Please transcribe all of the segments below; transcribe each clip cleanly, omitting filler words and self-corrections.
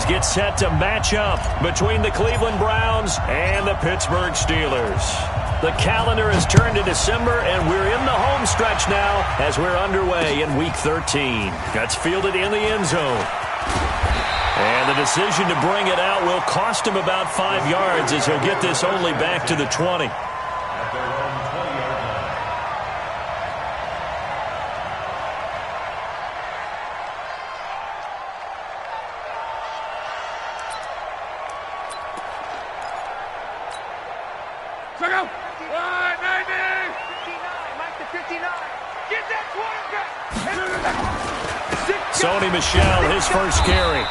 series get set to match up between the Cleveland Browns and the Pittsburgh Steelers. The calendar has turned to December, and we're in the home stretch now as we're underway in Week 13. That's fielded in the end zone. And the decision to bring it out will cost him about 5 yards as he'll get this only back to the 20. Sony Michel, his first carry.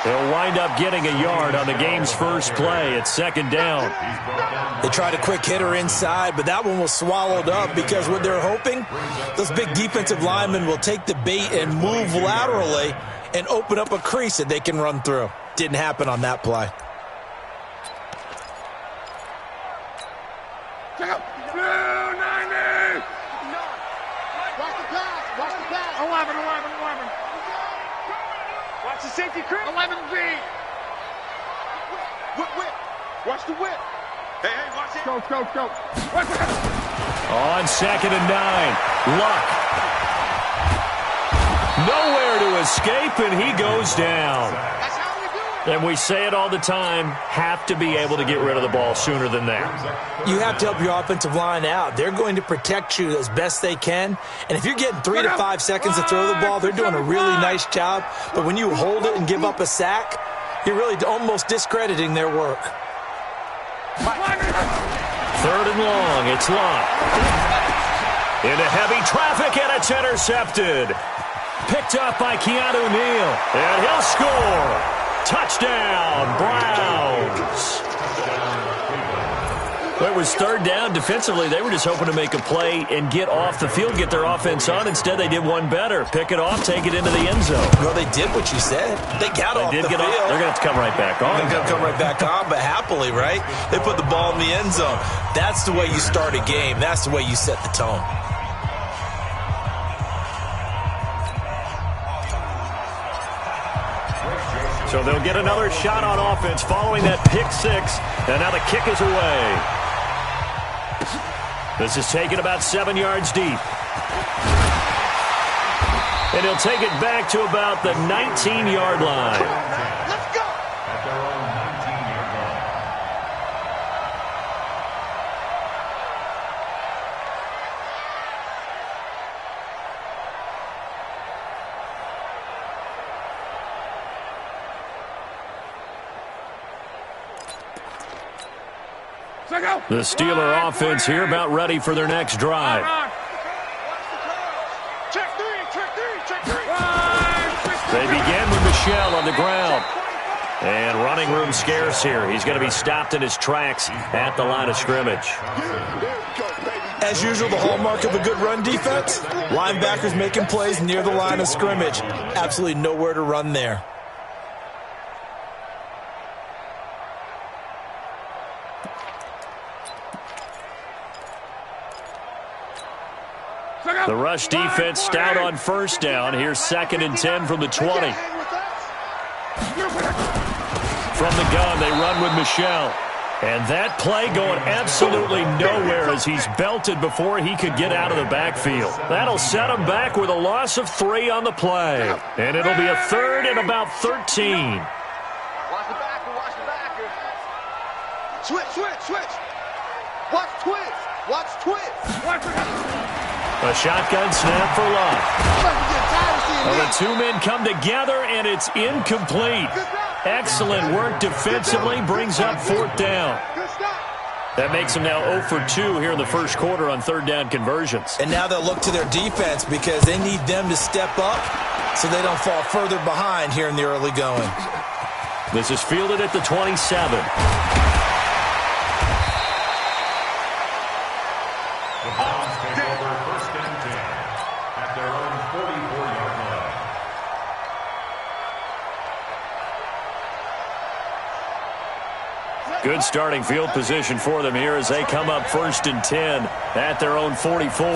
He'll wind up getting a yard on the game's first play. It's second down. They tried a quick hitter inside, but that one was swallowed up because what they're hoping, those big defensive linemen will take the bait and move laterally and open up a crease that they can run through. Didn't happen on that play. Watch the safety creep. 11B. Whip. Watch the whip. Hey, watch it. Go. Watch it. On 2nd and 9. Luck. Nowhere to escape, and he goes down. That's how we do it. And we say it all the time, have to be able to get rid of the ball sooner than that. You have to help your offensive line out. They're going to protect you as best they can. And if you're getting 3 to 5 seconds to throw the ball, they're doing a really nice job. But when you hold it and give up a sack, you're really almost discrediting their work. 3rd and long. It's Luck. Into heavy traffic, and it's intercepted. Picked up by Keanu Neal. And he'll score. Touchdown, Browns. Well, it was 3rd down. Defensively, they were just hoping to make a play and get off the field, get their offense on. Instead, they did one better. Pick it off, take it into the end zone. Well, they did what you said. They got off the field. They're going to have to come right back on. They're going to come right back on, but happily, right? They put the ball in the end zone. That's the way you start a game. That's the way you set the tone. So they'll get another shot on offense following that pick 6. And now the kick is away. This is taken about 7 yards deep. And he'll take it back to about the 19-yard line. Let's go. The Steeler offense here about ready for their next drive. They begin with Michel on the ground. And running room scarce here. He's going to be stopped in his tracks at the line of scrimmage. As usual, the hallmark of a good run defense, linebackers making plays near the line of scrimmage. Absolutely nowhere to run there. The rush defense stout on 1st down. Here's 2nd and 10 from the 20. From the gun, they run with Michel. And that play going absolutely nowhere as he's belted before he could get out of the backfield. That'll set him back with a loss of 3 on the play. And it'll be a 3rd and about 13. Watch the backer. Switch. Watch twist. A shotgun snap for Luck. Well, the 2 men come together, and it's incomplete. Excellent work defensively, brings up 4th down. That makes them now 0 for 2 here in the first quarter on 3rd down conversions. And now they'll look to their defense because they need them to step up so they don't fall further behind here in the early going. This is fielded at the 27. Good starting field position for them here as they come up 1st and 10 at their own 44.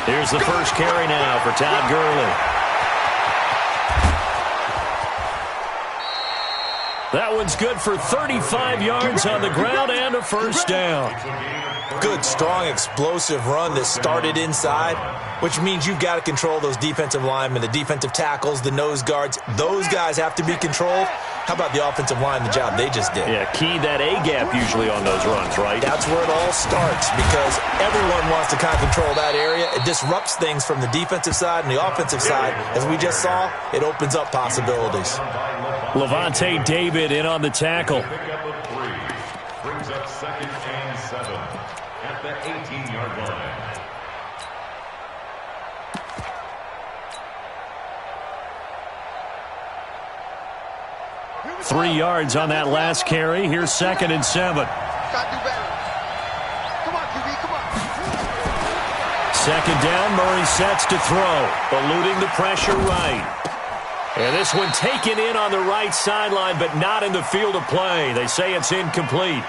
Here's the first carry now for Todd Gurley. That one's good for 35 yards on the ground and a first down. Good, strong, explosive run that started inside, which means you've got to control those defensive linemen, the defensive tackles, the nose guards. Those guys have to be controlled. How about the offensive line, the job they just did? Yeah, key that A-gap usually on those runs, right? That's where it all starts because everyone wants to kind of control that area. It disrupts things from the defensive side and the offensive side. As we just saw, it opens up possibilities. Levante David in on the tackle. Brings up 2nd and 7 at the 18-yard line. 3 yards on that last carry. Here's 2nd and 7. Gotta do better. Come on, QB, come on. 2nd down, Murray sets to throw. Eluding the pressure right. And this one taken in on the right sideline, but not in the field of play. They say it's incomplete.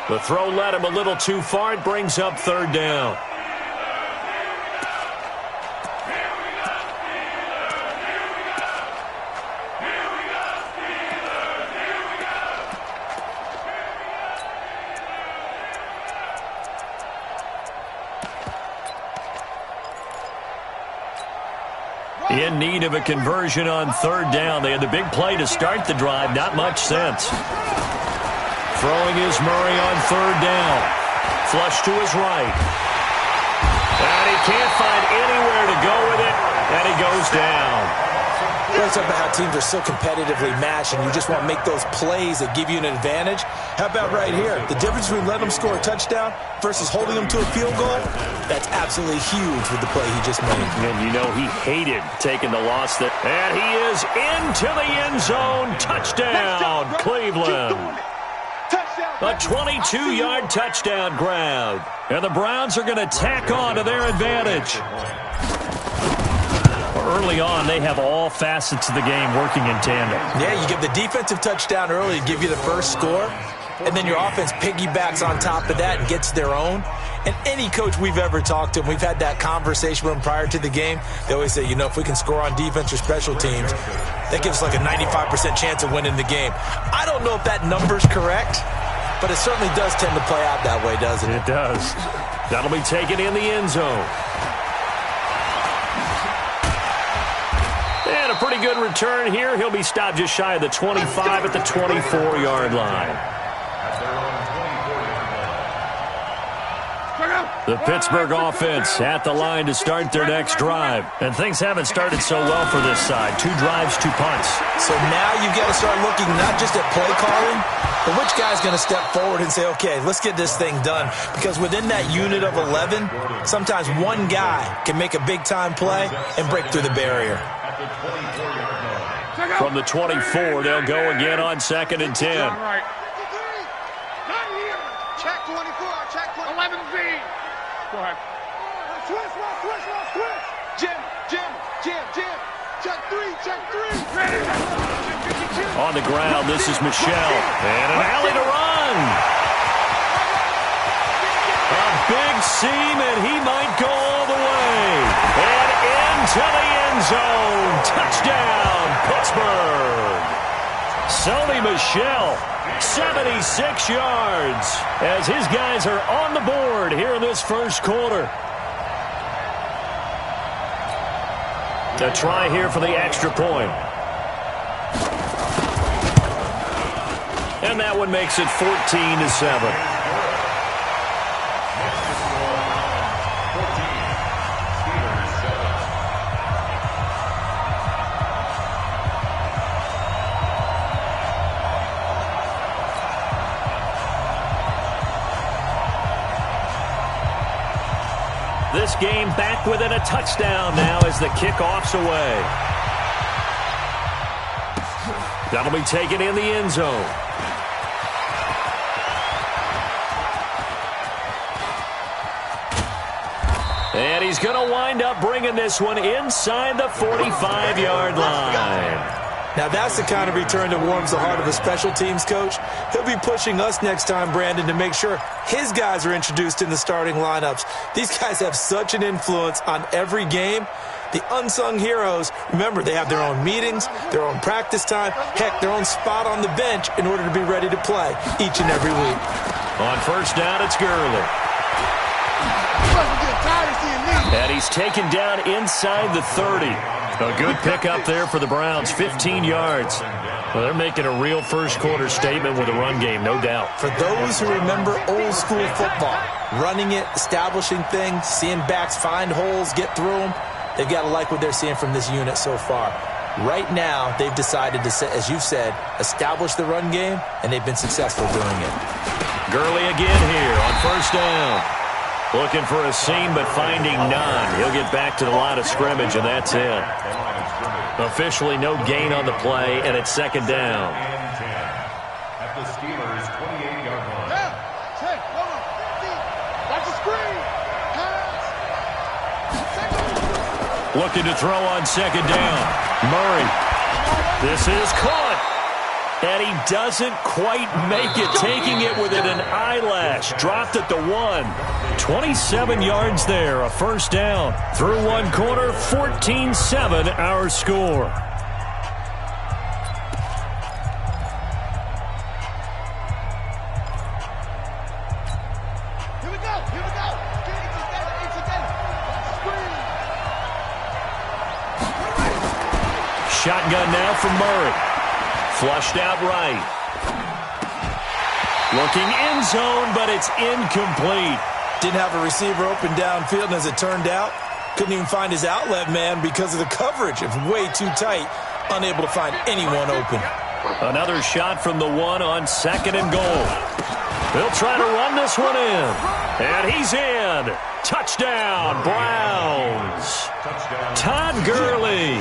The throw led him a little too far. It brings up 3rd down. In need of a conversion on 3rd down. They had the big play to start the drive. Not much sense. Throwing is Murray on 3rd down. Flush to his right. And he can't find anywhere to go with it. And he goes down. It's about how teams are so competitively matched and you just want to make those plays that give you an advantage. How about right here? The difference between letting them score a touchdown versus holding them to a field goal, that's absolutely huge with the play he just made. And you know he hated taking the loss. And he is into the end zone. Touchdown, Cleveland. A 22-yard touchdown grab. And the Browns are going to tack on to their advantage. Early on, they have all facets of the game working in tandem. Yeah, you give the defensive touchdown early to give you the first score, and then your offense piggybacks on top of that and gets their own. And any coach we've ever talked to, and we've had that conversation with them prior to the game, they always say, you know, if we can score on defense or special teams, that gives us like a 95% chance of winning the game. I don't know if that number's correct, but it certainly does tend to play out that way, doesn't it? It does. That'll be taken in the end zone. And a pretty good return here. He'll be stopped just shy of the 25 at the 24-yard line. The Pittsburgh offense at the line to start their next drive. And things haven't started so well for this side. 2 drives, 2 punts. So now you've got to start looking not just at play calling, but which guy's going to step forward and say, okay, let's get this thing done. Because within that unit of 11, sometimes one guy can make a big-time play and break through the barrier. From the 24, they'll go again on 2nd and 10. Check 24, check 11B. Go ahead. Switch. Jim. Check 3. Ready. On the ground, this is Michelle. And an alley to run. A big seam, and he might go all the way. And into the end zone. Touchdown, Pittsburgh. Sony Michel, 76 yards, as his guys are on the board here in this first quarter. A try here for the extra point. And that one makes it 14-7. This game back within a touchdown now as the kickoff's away. That'll be taken in the end zone. And he's going to wind up bringing this one inside the 45-yard line. Now that's the kind of return that warms the heart of a special teams coach. He'll be pushing us next time, Brandon, to make sure his guys are introduced in the starting lineups. These guys have such an influence on every game. The unsung heroes, remember, they have their own meetings, their own practice time, heck, their own spot on the bench in order to be ready to play each and every week. On first down, it's Gurley. And he's taken down inside the 30. A good pickup there for the Browns, 15 yards. Well, they're making a real first-quarter statement with a run game, no doubt. For those who remember old-school football, running it, establishing things, seeing backs find holes, get through them, they've got to like what they're seeing from this unit so far. Right now, they've decided to, as you've said, establish the run game, and they've been successful doing it. Gurley again here on first down. Looking for a seam, but finding none. He'll get back to the line of scrimmage, and that's it. Officially no gain on the play, and it's second down. At the Steelers' 28-yard line. Looking to throw on second down. Murray. This is caught. And he doesn't quite make it, taking it within an eyelash. Dropped at the 1. 27 yards there, a first down. Through one quarter, 14-7 our score. Here we go. Shotgun now from Murray. Flushed out right. Looking end zone, but it's incomplete. Didn't have a receiver open downfield, and as it turned out, couldn't even find his outlet man because of the coverage. It's way too tight, unable to find anyone open. Another shot from the 1 on second and goal. They'll try to run this one in. And he's in. Touchdown, Browns. Todd Gurley.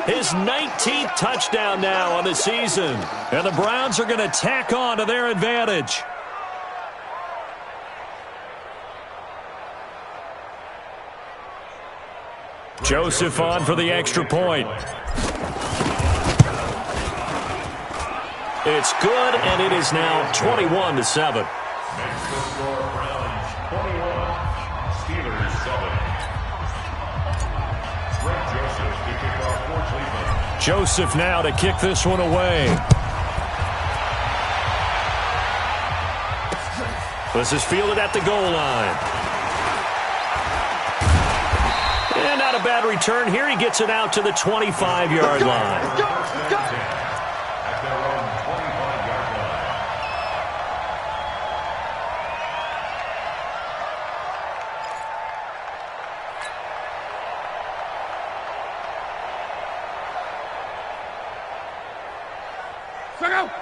His 19th touchdown now on the season. And the Browns are going to tack on to their advantage. Joseph on for the extra point. It's good, and it is now 21-7. Browns 21, Steelers 7. Greg Joseph to kick off for Cleveland. Joseph now to kick this one away. This is fielded at the goal line. And not a bad return here. He gets it out to the 25-yard line.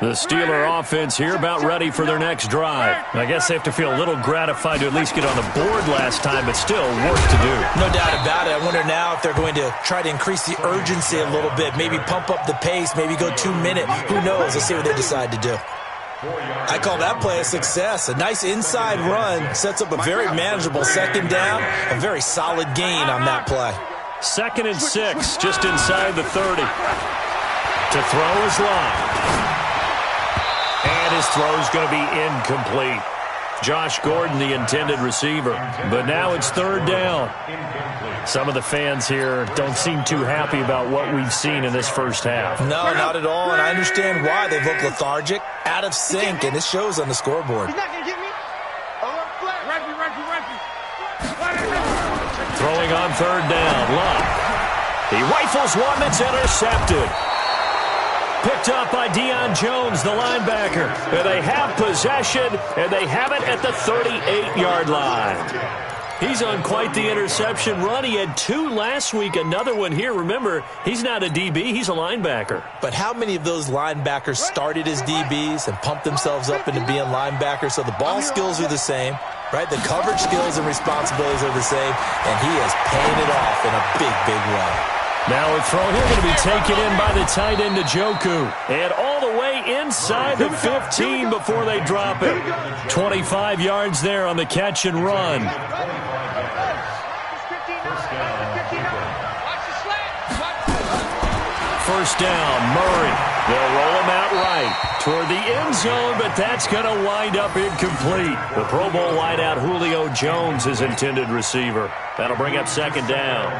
The Steeler offense here about ready for their next drive. I guess they have to feel a little gratified to at least get on the board last time, but still work to do. No doubt about it. I wonder now if they're going to try to increase the urgency a little bit, maybe pump up the pace, maybe go 2 minute. Who knows? Let's see what they decide to do. I call that play a success. A nice inside run sets up a very manageable second down, a very solid gain on that play. 2nd and 6, just inside the 30. To throw is Locke. And his throw is going to be incomplete. Josh Gordon, the intended receiver. But now it's 3rd down. Some of the fans here don't seem too happy about what we've seen in this first half. No, not at all, and I understand why. They've looked lethargic, out of sync, and it shows on the scoreboard. He's not going to get me. Throwing on 3rd down, Locke. He rifles one that's intercepted. Picked up by Deion Jones, the linebacker. And they have possession, and they have it at the 38-yard line. He's on quite the interception run. He had 2 last week, another one here. Remember, he's not a DB, he's a linebacker. But how many of those linebackers started as DBs and pumped themselves up into being linebackers? So the ball skills are the same, right? The coverage skills and responsibilities are the same, and he is paying it off in a big, big way. Now a throw here going to be taken in by the tight end Njoku. And all the way inside the 15 before they drop it. 25 yards there on the catch and run. first down. Murray. They'll roll him out right toward the end zone, but that's going to wind up incomplete. The Pro Bowl wideout Julio Jones is intended receiver. That'll bring up second down.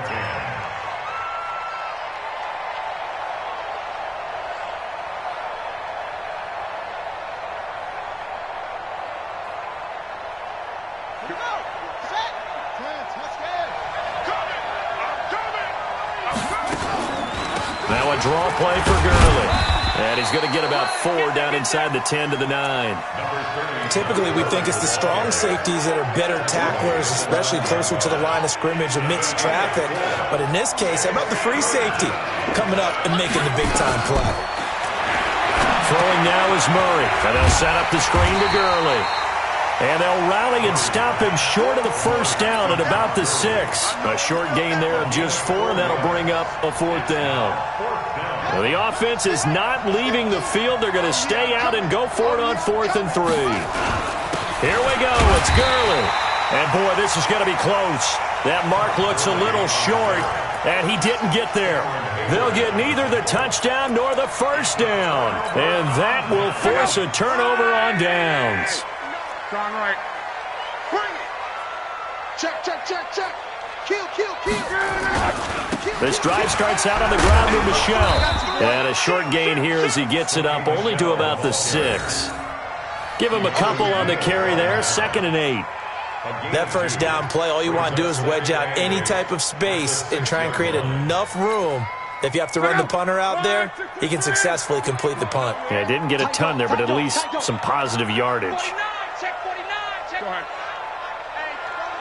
Now a draw play for Gurley. And he's going to get about 4 down inside the 10 to the 9. Typically, we think it's the strong safeties that are better tacklers, especially closer to the line of scrimmage amidst traffic. But in this case, how about the free safety coming up and making the big-time play? Throwing now is Murray. And they'll set up the screen to Gurley. And they'll rally and stop him short of the first down at about the 6. A short gain there of just 4, and that'll bring up a 4th down. Well, the offense is not leaving the field. They're going to stay out and go for it on 4th and 3. Here we go. It's Gurley. And, boy, this is going to be close. That mark looks a little short, and he didn't get there. They'll get neither the touchdown nor the first down. And that will force a turnover on downs. Strong right. Bring it. Check, check, check, check. Kill, kill, kill. This drive starts out on the ground with Michelle. And a short gain here as he gets it up only to about the 6. Give him a couple on the carry there. 2nd and 8. That first down play, all you want to do is wedge out any type of space and try and create enough room. If you have to run the punter out there, he can successfully complete the punt. Yeah, didn't get a ton there, but at least some positive yardage. Check 49. Check. Go ahead.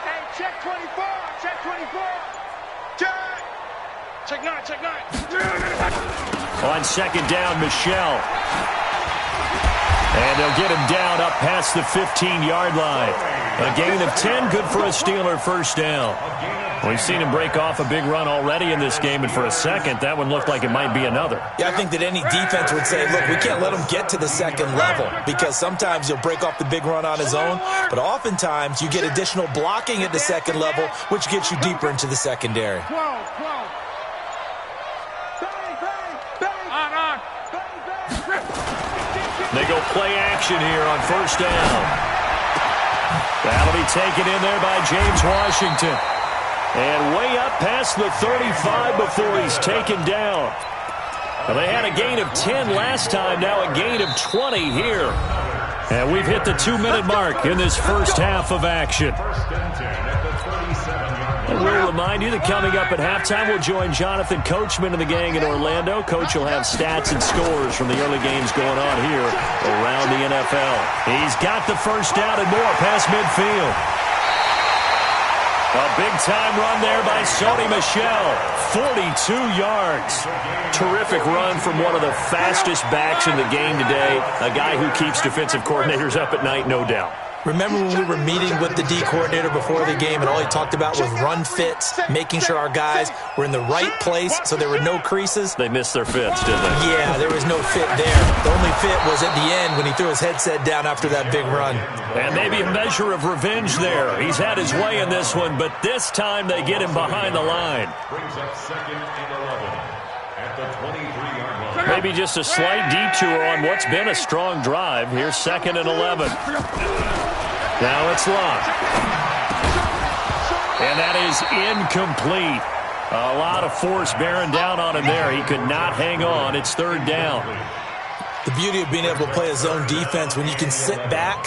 Hey, check 24. Check 24. Check. Check 9. Check 9. On second down, Michelle. And they'll get him down up past the 15-yard line. A gain of 10, good for a Steeler first down. We've seen him break off a big run already in this game, and for a second, that one looked like it might be another. Yeah, I think that any defense would say, look, we can't let him get to the second level, because sometimes he'll break off the big run on his own, but oftentimes you get additional blocking at the second level, which gets you deeper into the secondary. On. They go play action here on first down. That'll be taken in there by James Washington. And way up past the 35 before he's taken down. Well, they had a gain of 10 last time, now a gain of 20 here. And we've hit the 2-minute mark in this first half of action. And we'll remind you that coming up at halftime, we'll join Jonathan Coachman and the gang in Orlando. Coach will have stats and scores from the early games going on here around the NFL. He's got the first down and more past midfield. A big-time run there by Sony Michel. 42 yards. Terrific run from one of the fastest backs in the game today. A guy who keeps defensive coordinators up at night, no doubt. Remember when we were meeting with the D coordinator before the game and all he talked about was run fits, making sure our guys were in the right place so there were no creases? They missed their fits, didn't they? Yeah, there was no fit there. The only fit was at the end when he threw his headset down after that big run. And maybe a measure of revenge there. He's had his way in this one, but this time they get him behind the line. Brings up 2nd and 11 at the 23-yard line. Maybe just a slight detour on what's been a strong drive. Here's 2nd and 11. Now it's Locke. And that is incomplete. A lot of force bearing down on him there. He could not hang on. It's 3rd down. The beauty of being able to play a zone defense when you can sit back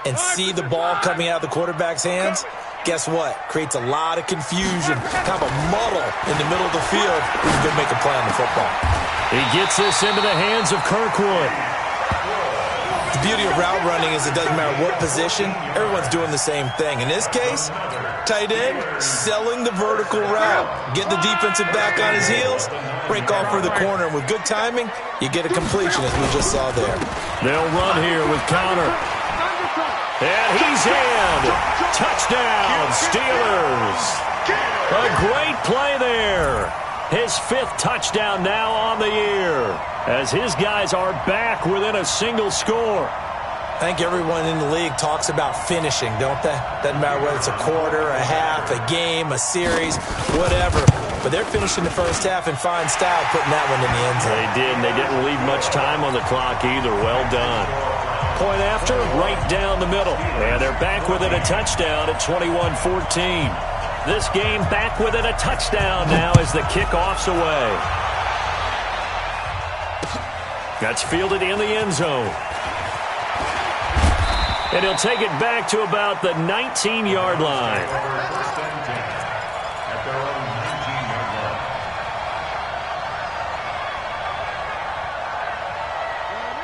and see the ball coming out of the quarterback's hands, guess what? Creates a lot of confusion, kind of a muddle in the middle of the field when you can make a play on the football. He gets this into the hands of Kirkwood. The beauty of route running is it doesn't matter what position, everyone's doing the same thing. In this case, tight end, selling the vertical route. Get the defensive back on his heels, break off for the corner, and with good timing, you get a completion as we just saw there. They'll run here with Connor. And he's in. Touchdown, Steelers. A great play there. His 5th touchdown now on the year as his guys are back within a single score. I think everyone in the league talks about finishing, don't they? Doesn't matter whether it's a quarter, a half, a game, a series, whatever. But they're finishing the first half in fine style, putting that one in the end zone. They did, and they didn't leave much time on the clock either. Well done. Point after, right down the middle. And they're back with it, a touchdown at 21-14. This game back with it, a touchdown now as the kickoff's away. That's fielded in the end zone. And he'll take it back to about the 19-yard line.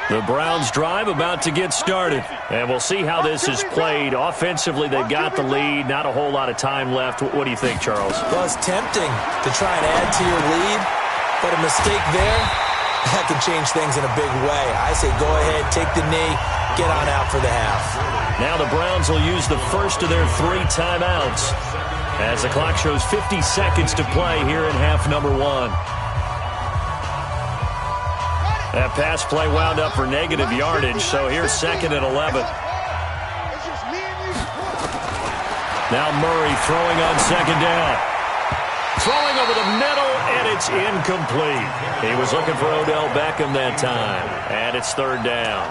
The Browns drive about to get started. And we'll see how this is played. Offensively, they've got the lead. Not a whole lot of time left. What do you think, Charles? Well, it's tempting to try and add to your lead, but a mistake there, that can change things in a big way. I say go ahead, take the knee, get on out for the half. Now the Browns will use the first of their 3 timeouts as the clock shows 50 seconds to play here in half number 1. That pass play wound up for negative yardage, so here's 2nd and 11. Now Murray throwing on 2nd down. Throwing over the middle, and it's incomplete. He was looking for Odell Beckham that time, and it's 3rd down.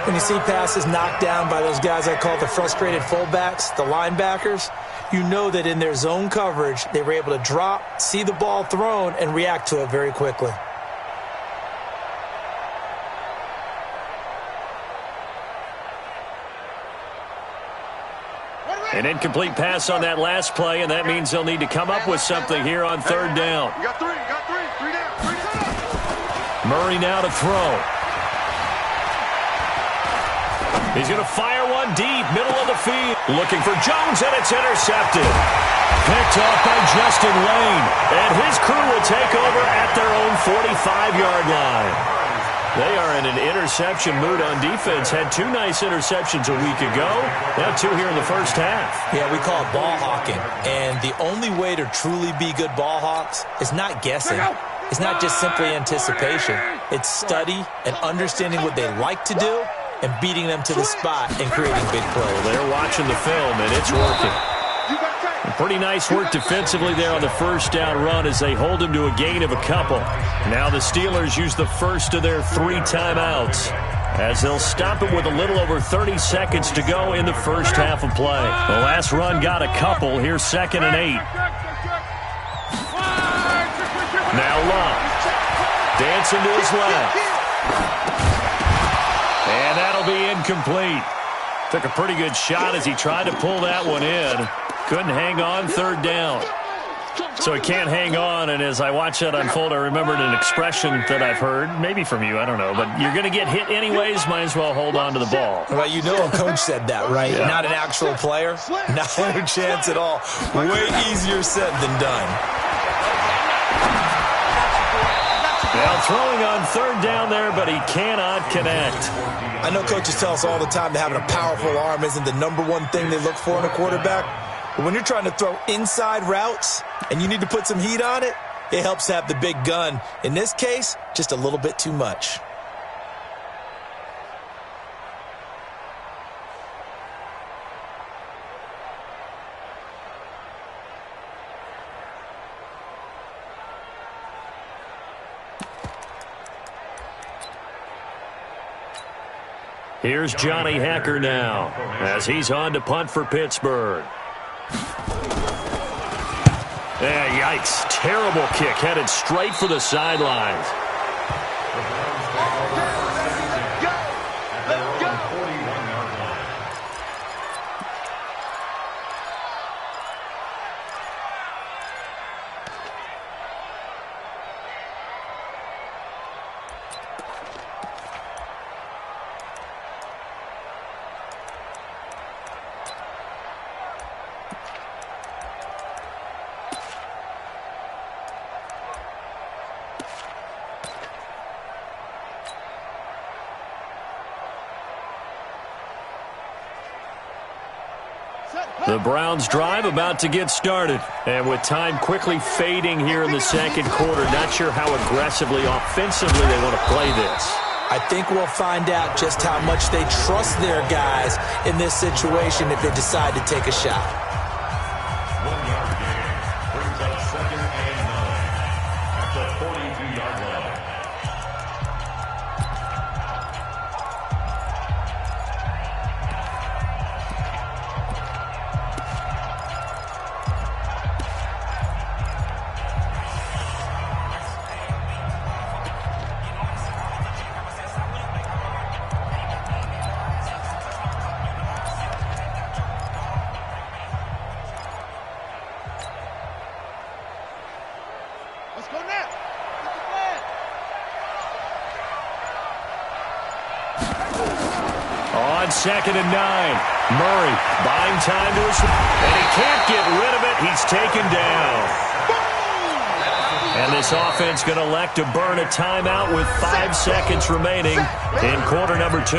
When you see passes knocked down by those guys I call the frustrated fullbacks, the linebackers, you know that in their zone coverage, they were able to drop, see the ball thrown, and react to it very quickly. An incomplete pass on that last play, and that means they'll need to come up with something here on 3rd down. You got 3 down. Murray now to throw. He's going to fire one deep, middle of the field. Looking for Jones, and it's intercepted. Picked off by Justin Lane, and his crew will take over at their own 45-yard line. They are in an interception mood on defense. Had 2 nice interceptions a week ago. Now 2 here in the first half. Yeah, we call it ball hawking. And the only way to truly be good ball hawks is not guessing. It's not just simply anticipation. It's study and understanding what they like to do and beating them to the spot and creating big plays. They're watching the film, and it's working. Pretty nice work defensively there on the first down run as they hold him to a gain of a couple. Now the Steelers use the first of their 3 timeouts as they'll stop it with a little over 30 seconds to go in the first half of play. The last run got a couple. Here's 2nd and 8. Now Love. Dancing to his left. And that'll be incomplete. Took a pretty good shot as he tried to pull that one in. Couldn't hang on, 3rd down. So he can't hang on, and as I watch that unfold, I remembered an expression that I've heard, maybe from you, I don't know, but you're going to get hit anyways, might as well hold on to the ball. Well, you know a coach said that, right? Yeah. Not an actual player. Not a chance at all. Way easier said than done. Now throwing on 3rd down there, but he cannot connect. I know coaches tell us all the time that having a powerful arm isn't the #1 thing they look for in a quarterback. But when you're trying to throw inside routes and you need to put some heat on it, it helps to have the big gun. In this case, just a little bit too much. Here's Johnny Hacker now as he's on to punt for Pittsburgh. Yikes. Terrible kick headed straight for the sidelines. The Browns drive about to get started. And with time quickly fading here in the second quarter, not sure how aggressively, offensively they want to play this. I think we'll find out just how much they trust their guys in this situation if they decide to take a shot. On 2nd and 9, Murray buying time to his, and he can't get rid of it. He's taken down. And this offense going to elect to burn a timeout with 5 seconds remaining in quarter number 2.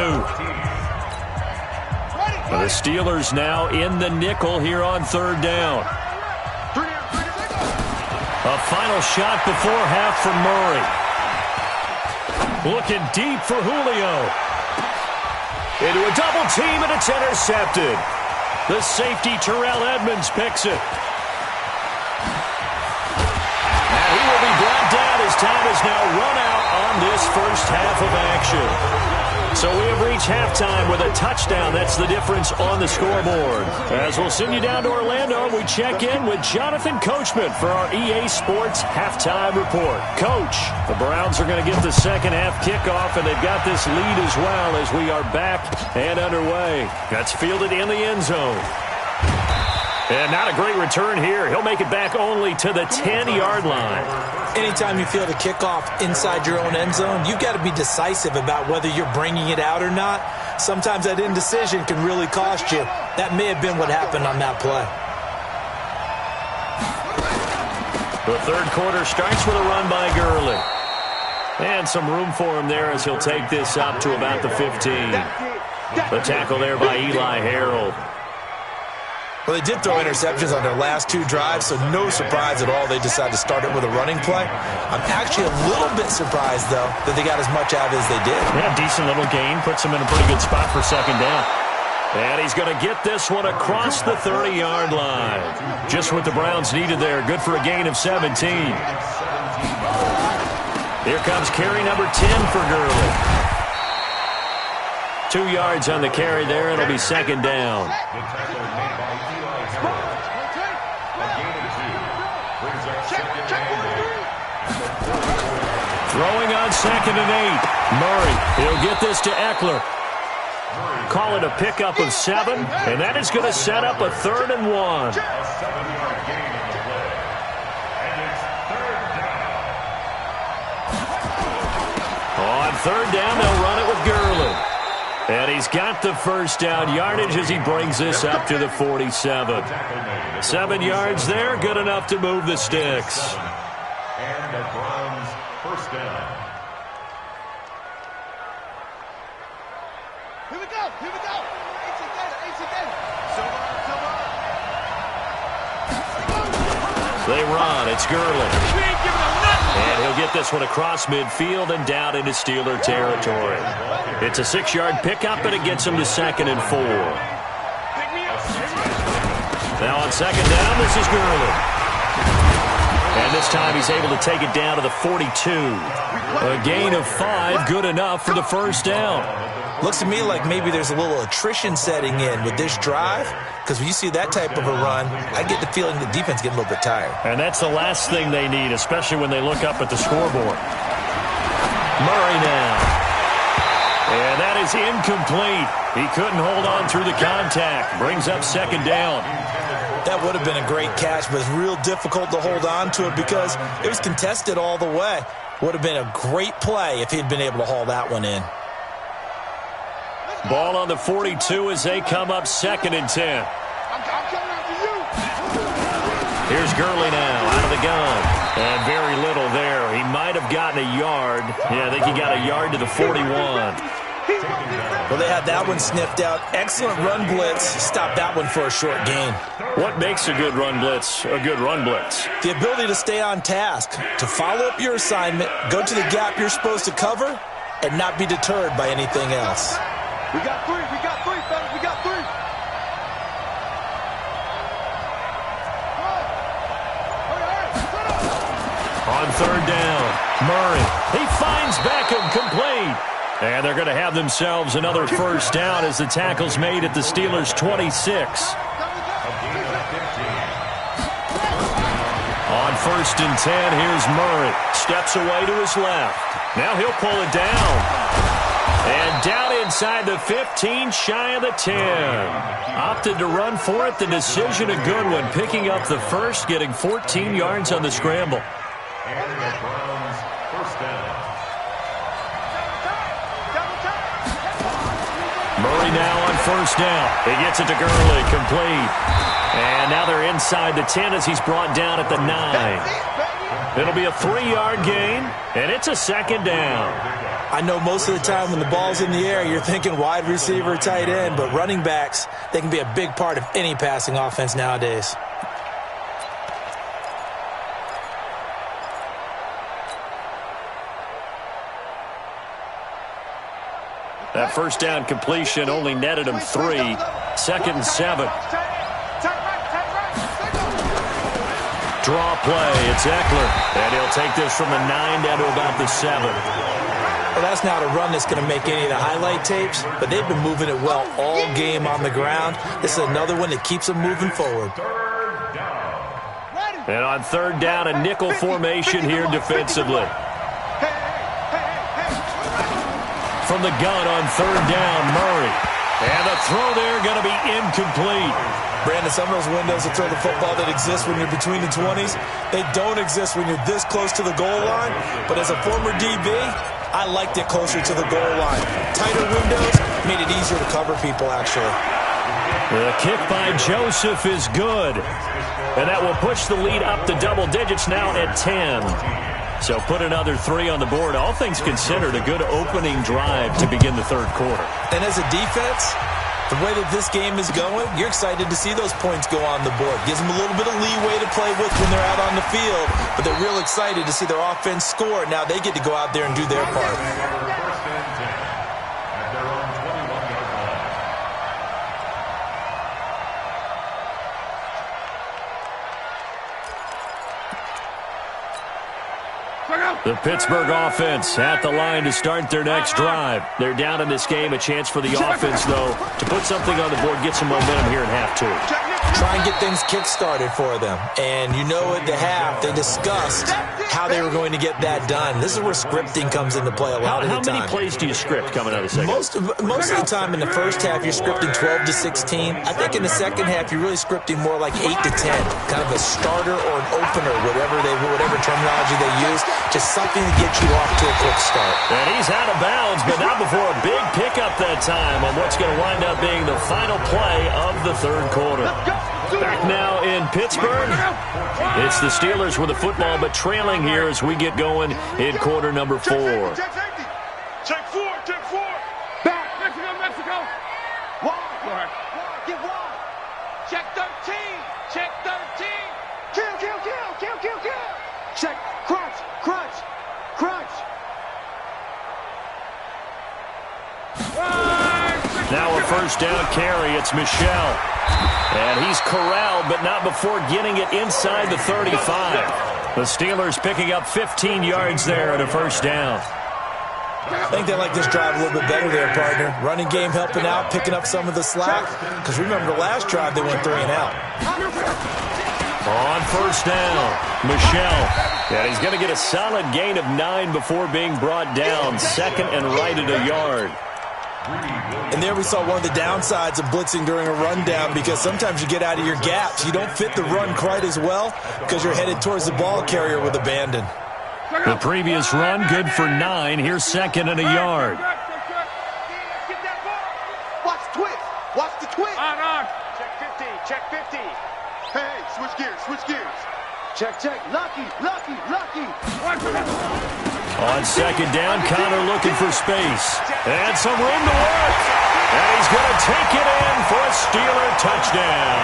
The Steelers now in the nickel here on 3rd down. A final shot before half from Murray. Looking deep for Julio. Into a double team, and it's intercepted. The safety, Terrell Edmonds, picks it. And he will be brought down as time is now run out on this first half of action. So we have reached halftime with a touchdown. That's the difference on the scoreboard. As we'll send you down to Orlando, we check in with Jonathan Coachman for our EA Sports Halftime Report. Coach, the Browns are going to get the second half kickoff, and they've got this lead as well as we are back and underway. That's fielded in the end zone. And not a great return here. He'll make it back only to the 10-yard line. Anytime you field a kickoff inside your own end zone, you've got to be decisive about whether you're bringing it out or not. Sometimes that indecision can really cost you. That may have been what happened on that play. The third quarter starts with a run by Gurley. And some room for him there as he'll take this up to about the 15. The tackle there by Eli Harold. Well, they did throw interceptions on their last 2 drives, so no surprise at all they decided to start it with a running play. I'm actually a little bit surprised, though, that they got as much out as they did. Yeah, decent little gain. Puts him in a pretty good spot for second down. And he's going to get this one across the 30-yard line. Just what the Browns needed there. Good for a gain of 17. Here comes carry number 10 for Gurley. 2 yards on the carry there. It'll be second down. Throwing on 2nd and 8. Murray, he'll get this to Eckler. Call it a pickup of 7, and that is going to set up a 3rd and 1. On 3rd down, they'll run it with Gurley. And he's got the first down yardage as he brings this up to the 47. 7 yards there, good enough to move the sticks. And the Browns first down. Here we go. Here we go. They run. It's Gurley. And he'll get this one across midfield and down into Steeler territory. It's a 6-yard pickup, and it gets him to 2nd and 4. Now on 2nd down, this is Gurley. And this time he's able to take it down to the 42. A gain of 5, good enough for the first down. Looks to me like maybe there's a little attrition setting in with this drive, because when you see that type of a run, I get the feeling the defense getting a little bit tired. And that's the last thing they need, especially when they look up at the scoreboard. Murray now. And that is incomplete. He couldn't hold on through the contact. Brings up 2nd down. That would have been a great catch, but it's real difficult to hold on to it because it was contested all the way. Would have been a great play if he'd been able to haul that one in. Ball on the 42 as they come up 2nd and 10. I'm coming after you. Here's Gurley now out of the gun. And very little there. He might have gotten a yard. Yeah, I think he got a yard to the 41. Well, they had that one sniffed out. Excellent run blitz. Stopped that one for a short gain. What makes a good run blitz a good run blitz? The ability to stay on task, to follow up your assignment, go to the gap you're supposed to cover, and not be deterred by anything else. We got 3, fellas. We got 3. On 3rd down, Murray. He finds Beckham complete. And they're going to have themselves another first down as the tackle's made at the Steelers' 26. On 1st and 10, here's Murray. Steps away to his left. Now he'll pull it down. And down inside the 15, shy of the 10. Opted to run for it. The decision, a good one. Picking up the first, getting 14 yards on the scramble. And the Browns first down. Murray now on first down. He gets it to Gurley, complete. And now they're inside the 10 as he's brought down at the 9. It'll be a 3-yard gain, and it's a second down. I know most of the time when the ball's in the air, you're thinking wide receiver, tight end, but running backs, they can be a big part of any passing offense nowadays. That first down completion only netted him 3. 2nd and 7. Draw play. It's Eckler. And he'll take this from the 9 down to about the 7. Well, that's not a run that's going to make any of the highlight tapes, but they've been moving it well all game on the ground. This is another one that keeps them moving forward. And on 3rd down, a nickel formation here defensively. From the gun on 3rd down, Murray. And the throw there going to be incomplete. Brandon, some of those windows to throw the football that exist when you're between the 20s, they don't exist when you're this close to the goal line. But as a former DB, I liked it closer to the goal line. Tighter windows made it easier to cover people, actually. The kick by Joseph is good. And that will push the lead up to double digits now at 10. So put another 3 on the board. All things considered, a good opening drive to begin the 3rd quarter. And as a defense, the way that this game is going, you're excited to see those points go on the board. Gives them a little bit of leeway to play with when they're out on the field, but they're real excited to see their offense score. Now they get to go out there and do their part. The Pittsburgh offense at the line to start their next drive. They're down in this game. A chance for the offense, though, to put something on the board, get some momentum here in half 2. Try and get things kick-started for them. And you know at the half, they discussed how they were going to get that done. This is where scripting comes into play a lot of the time. How many plays do you script coming out of the second? Most of the time in the first half, you're scripting 12 to 16. I think in the second half, you're really scripting more like 8 to 10. Kind of a starter or an opener, whatever terminology they use. Just something to get you off to a quick start. And he's out of bounds, but not before a big pickup that time on what's going to wind up being the final play of the 3rd quarter. Back now in Pittsburgh. It's the Steelers with the football, but trailing here as we get going in quarter number 4. Check 4. Back. Mexico. Wide. Get wide. Check 13. Kill. Check. Crunch. Now a first down carry. It's Michel. And he's corralled, but not before getting it inside the 35. The Steelers picking up 15 yards there at a first down. I think they like this drive a little bit better there, partner. Running game helping out, picking up some of the slack. Because remember the last drive, they went 3 and out. On first down, Michel. And he's going to get a solid gain of 9 before being brought down. 2nd and right at a yard. And there we saw one of the downsides of blitzing during a rundown, because sometimes you get out of your gaps. You don't fit the run quite as well because you're headed towards the ball carrier with abandon. The previous run, good for 9. Here's 2nd and a yard. Watch the twist. On. Check 50. Hey, switch gears. Check. Lucky. On 2nd down, Connor looking for space. And some room to work. And he's going to take it in for a Steeler touchdown.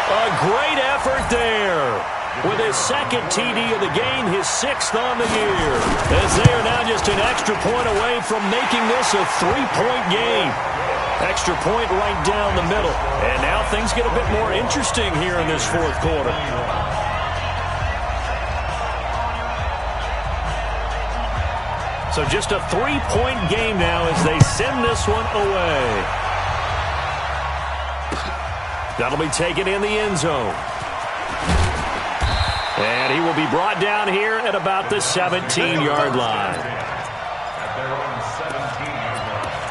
A great effort there. With his 2nd TD of the game, his 6th on the year. As they are now just an extra point away from making this a 3-point game. Extra point right down the middle. And now things get a bit more interesting here in this 4th quarter. So just a 3-point game now as they send this one away. That'll be taken in the end zone. And he will be brought down here at about the 17-yard line. At their own 17-yard line.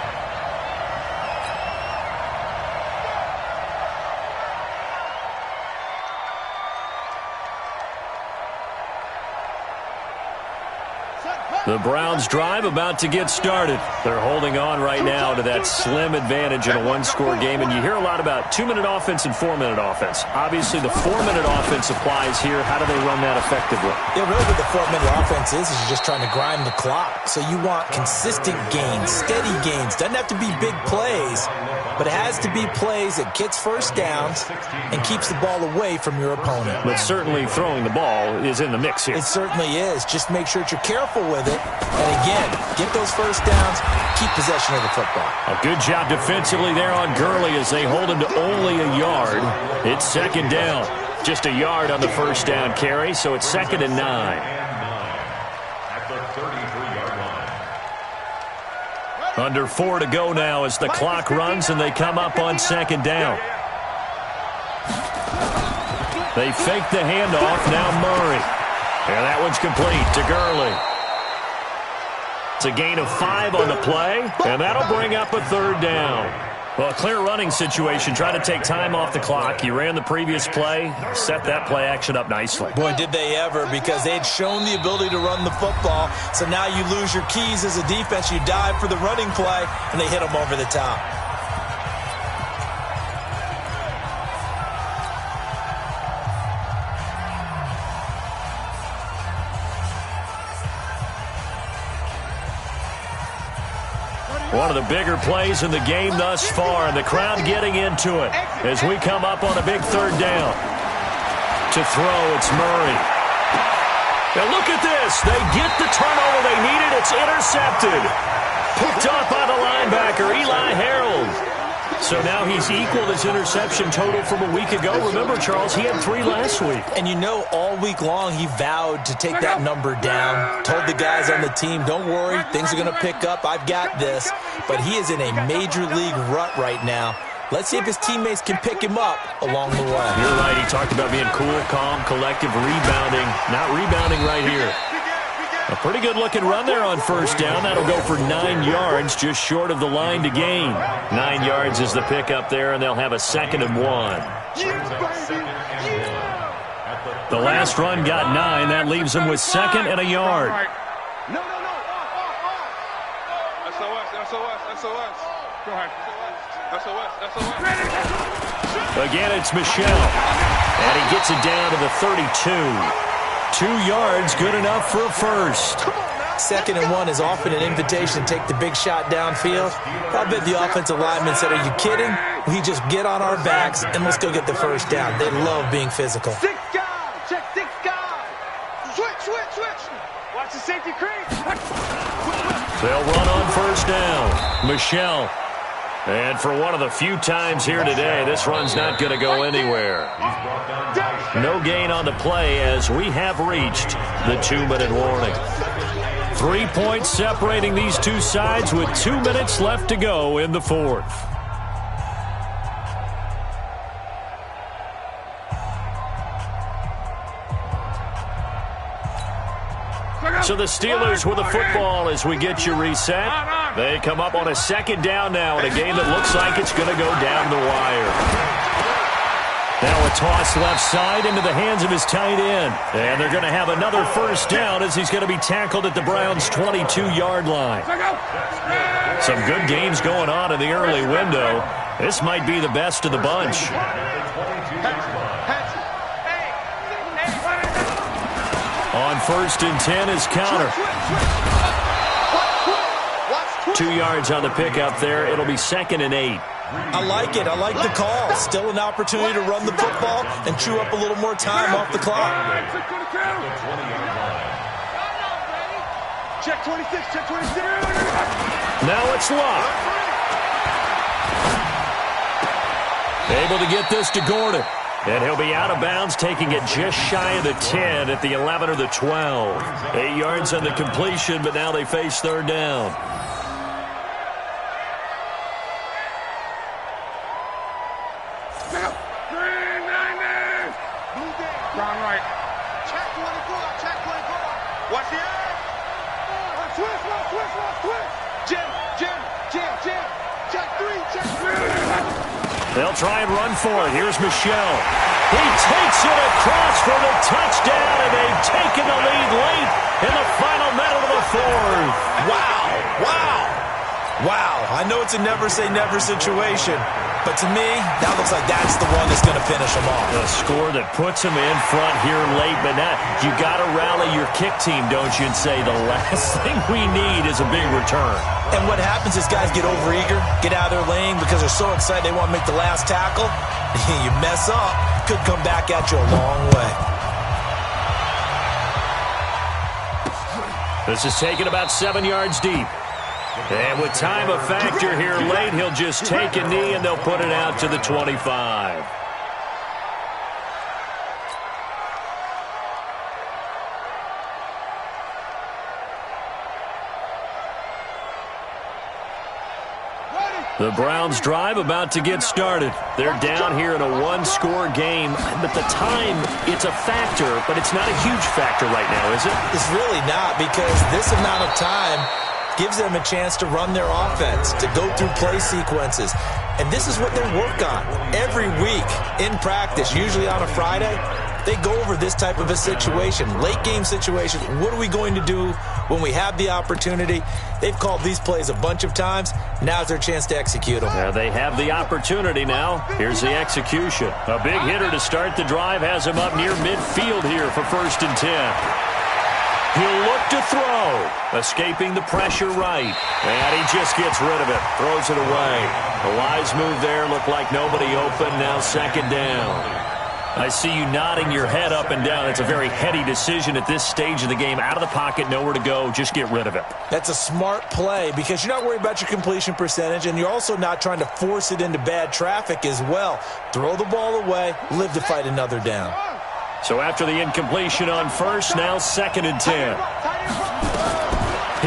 Set, The Browns drive about to get started. They're holding on right now to that slim advantage in a one-score game, and you hear a lot about 2-minute offense and 4-minute offense. Obviously, the 4-minute offense applies here. How do they run that effectively? Yeah, really what the 4-minute offense is you're just trying to grind the clock. So you want consistent gains, steady gains. Doesn't have to be big plays, but it has to be plays that gets first downs and keeps the ball away from your opponent. But certainly throwing the ball is in the mix here. It certainly is. Just make sure that you're careful with it. And again, get those first downs, keep possession of the football. A good job defensively there on Gurley as they hold him to only a yard. It's second down. Just a yard on the first down carry, so it's 2nd and 9. At the 33-yard line. Under 4 to go now as the clock runs and they come up on 2nd down. They fake the handoff, now Murray. And that one's complete to Gurley. It's a gain of 5 on the play, and that'll bring up a 3rd down. Well, a clear running situation. Try to take time off the clock. You ran the previous play, set that play action up nicely. Boy, did they ever, because they had shown the ability to run the football. So now you lose your keys as a defense. You dive for the running play, and they hit them over the top. One of the bigger plays in the game thus far, and the crowd getting into it as we come up on a big 3rd down. To throw, it's Murray. Now look at this. They get the turnover they needed. It's intercepted. Picked off by the linebacker, Eli Harold. So now he's equaled his interception total from a week ago. Remember, Charles, he had 3 last week. And you know, all week long he vowed to take that number down. Told the guys on the team, don't worry, things are going to pick up. I've got this. But he is in a major league rut right now. Let's see if his teammates can pick him up along the way. You're right. He talked about being cool, calm, collective, rebounding. Not rebounding right here. A pretty good-looking run there on 1st down. That'll go for 9 yards, just short of the line to gain. 9 yards is the pickup there, and they'll have a 2nd and 1. The last run got 9. That leaves them with 2nd and a yard. No. SOS. Go ahead. SOS. Again, it's Michel. And he gets it down to the 32. 2 yards, good enough for a first. 2nd and 1 is often an invitation to take the big shot downfield. I bet the offensive lineman said, are you kidding? We just get on our backs and let's go get the first down. They love being physical. 6 guys. Check 6 guys. Switch. Watch the safety creep. They'll run on 1st down. Michel. And for one of the few times here today, this run's not going to go anywhere. No gain on the play as we have reached the 2-minute warning. 3 points separating these two sides with 2 minutes left to go in the 4th. So the Steelers with the football as we get you reset. They come up on a 2nd down now in a game that looks like it's going to go down the wire. Now a toss left side into the hands of his tight end. And they're going to have another 1st down as he's going to be tackled at the Browns' 22-yard line. Some good games going on in the early window. This might be the best of the bunch. On 1st and 10 is counter. 2 yards on the pickup there. It'll be 2nd and 8. I like it. I like the call. Still an opportunity to run the football and chew up a little more time off the clock. Check 26. Now it's Locke. Able to get this to Gordon. And he'll be out of bounds, taking it just shy of the 10 at the 11 or the 12. 8 yards on the completion, but now they face 3rd down. Brown right. Check 24. Watch the eye. Twist. Jim. Check 3. They'll try and run for it. Here's Michel. He takes it across for the touchdown, and they've taken the lead late in the final minute of the fourth. Wow. I know it's a never-say-never situation, but to me, that looks like that's the one that's going to finish them off. A score that puts them in front here late, but now you got to rally your kick team, don't you, and say the last thing we need is a big return. And what happens is guys get overeager, get out of their lane because they're so excited they want to make the last tackle. You mess up, could come back at you a long way. This is taken about 7 yards deep. And with time a factor here late, he'll just take a knee and they'll put it out to the 25. The Browns drive about to get started. They're down here in a one-score game, but the time, it's a factor, but it's not a huge factor right now, is it? It's really not, because this amount of time gives them a chance to run their offense, to go through play sequences. And this is what they work on every week in practice, usually on a Friday. They go over this type of a situation, late game situation. What are we going to do when we have the opportunity? They've called these plays a bunch of times. Now's their chance to execute them. Yeah, they have the opportunity now. Here's the execution. A big hitter to start the drive has him up near midfield here for 1st and 10. He'll look to throw, escaping the pressure right. And he just gets rid of it, throws it away. A wise move there, looked like nobody open, now 2nd down. I see you nodding your head up and down. It's a very heady decision at this stage of the game. Out of the pocket, nowhere to go, just get rid of it. That's a smart play because you're not worried about your completion percentage, and you're also not trying to force it into bad traffic as well. Throw the ball away, live to fight another down. So after the incompletion on 1st, now 2nd and 10.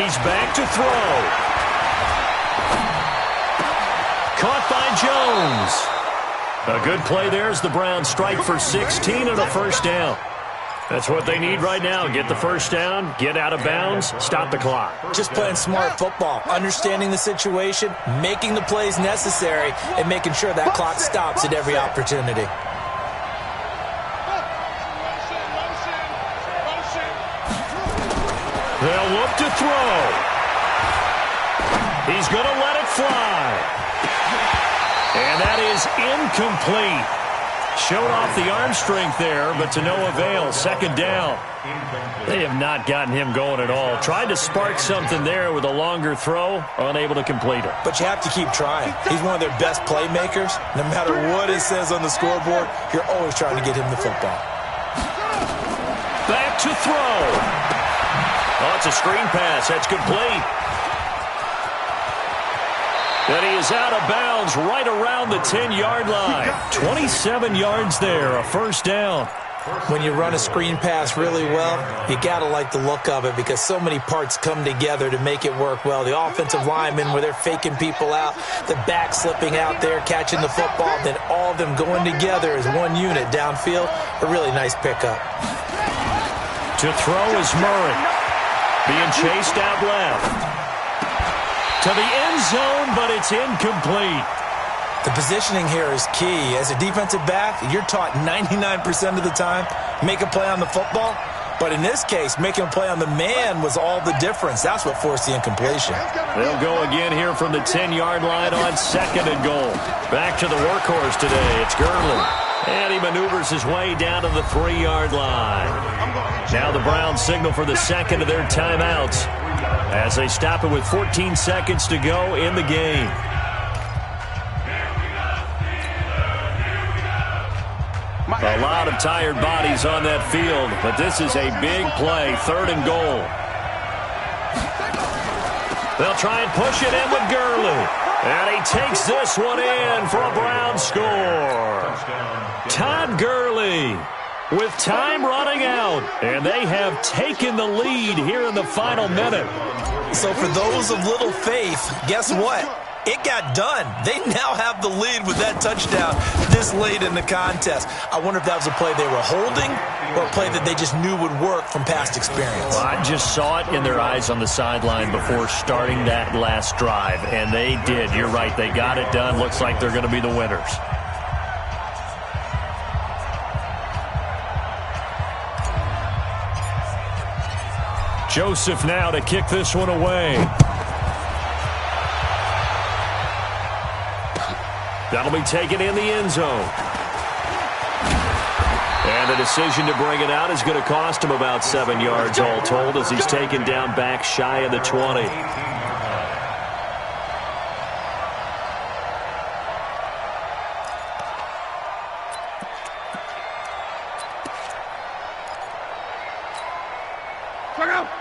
He's back to throw. Caught by Jones. A good play there as the Browns strike for 16 and a 1st down. That's what they need right now. Get the 1st down, get out of bounds, stop the clock. Just playing smart football, understanding the situation, making the plays necessary, and making sure that clock stops at every opportunity. They'll look to throw. He's going to let it fly. And that is incomplete. Showed off the arm strength there, but to no avail. 2nd down. They have not gotten him going at all. Tried to spark something there with a longer throw, unable to complete it. But you have to keep trying. He's one of their best playmakers. No matter what it says on the scoreboard, you're always trying to get him the football. Back to throw. Oh, it's a screen pass. That's complete. And he is out of bounds right around the 10-yard line. 27 yards there, a 1st down. When you run a screen pass really well, you got to like the look of it because so many parts come together to make it work well. The offensive linemen, where they're faking people out, the back slipping out there, catching the football, then all of them going together as one unit downfield. A really nice pickup. To throw is Murray. Being chased out left. To the end zone, but it's incomplete. The positioning here is key. As a defensive back, you're taught 99% of the time, make a play on the football. But in this case, making a play on the man was all the difference. That's what forced the incompletion. They'll go again here from the 10-yard line on 2nd and goal. Back to the workhorse today. It's Gurley. And he maneuvers his way down to the 3-yard line. Now the Browns signal for the 2nd of their timeouts as they stop it with 14 seconds to go in the game. A lot of tired bodies on that field, but this is a big play, 3rd and goal. They'll try and push it in with Gurley. And he takes this one in for a Brown score. Todd Gurley with time running out. And they have taken the lead here in the final minute. So for those of little faith, guess what? It got done. They now have the lead with that touchdown this late in the contest. I wonder if that was a play they were holding or a play that they just knew would work from past experience. Well, I just saw it in their eyes on the sideline before starting that last drive, and they did. You're right. They got it done. Looks like they're going to be the winners. Joseph now to kick this one away. That'll be taken in the end zone. And the decision to bring it out is going to cost him about 7 yards all told as he's taken down back shy of the 20.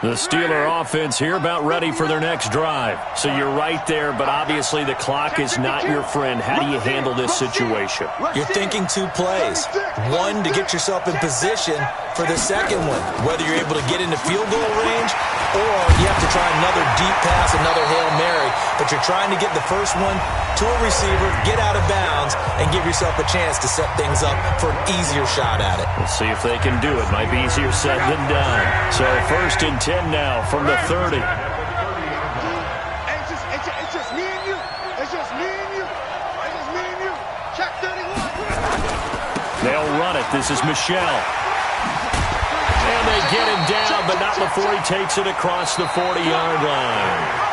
The Steeler offense here about ready for their next drive. So you're right there, but obviously the clock is not your friend. How do you handle this situation? You're thinking 2 plays. One, to get yourself in position for the second one, whether you're able to get into field goal range or you have to try another deep pass, another Hail Mary. But you're trying to get the first one to a receiver, get out of bounds, and give yourself a chance to set things up for an easier shot at it. We'll see if they can do it. Might be easier said than done. So 1st and 10 now from the 30. It's just me and you. It's just me and you. It's just me and you. Check 31. They'll run it. This is Michelle. And they get him down, but not before he takes it across the 40-yard line.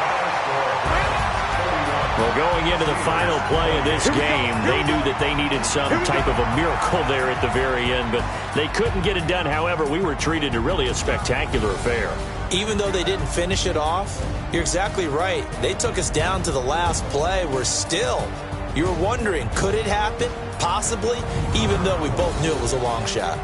Well, going into the final play of this game, they knew that they needed some type of a miracle there at the very end, but they couldn't get it done. However, we were treated to really a spectacular affair. Even though they didn't finish it off, you're exactly right. They took us down to the last play. We're still, you were wondering, could it happen? Possibly, even though we both knew it was a long shot.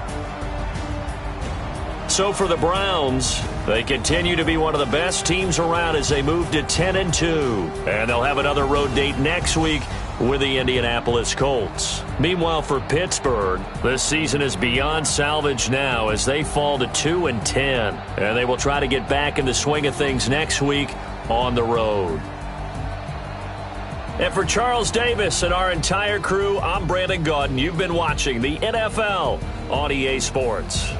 So for the Browns, they continue to be one of the best teams around as they move to 10-2. And they'll have another road date next week with the Indianapolis Colts. Meanwhile, for Pittsburgh, this season is beyond salvage now as they fall to 2-10. And they will try to get back in the swing of things next week on the road. And for Charles Davis and our entire crew, I'm Brandon Gaudin. You've been watching the NFL on EA Sports.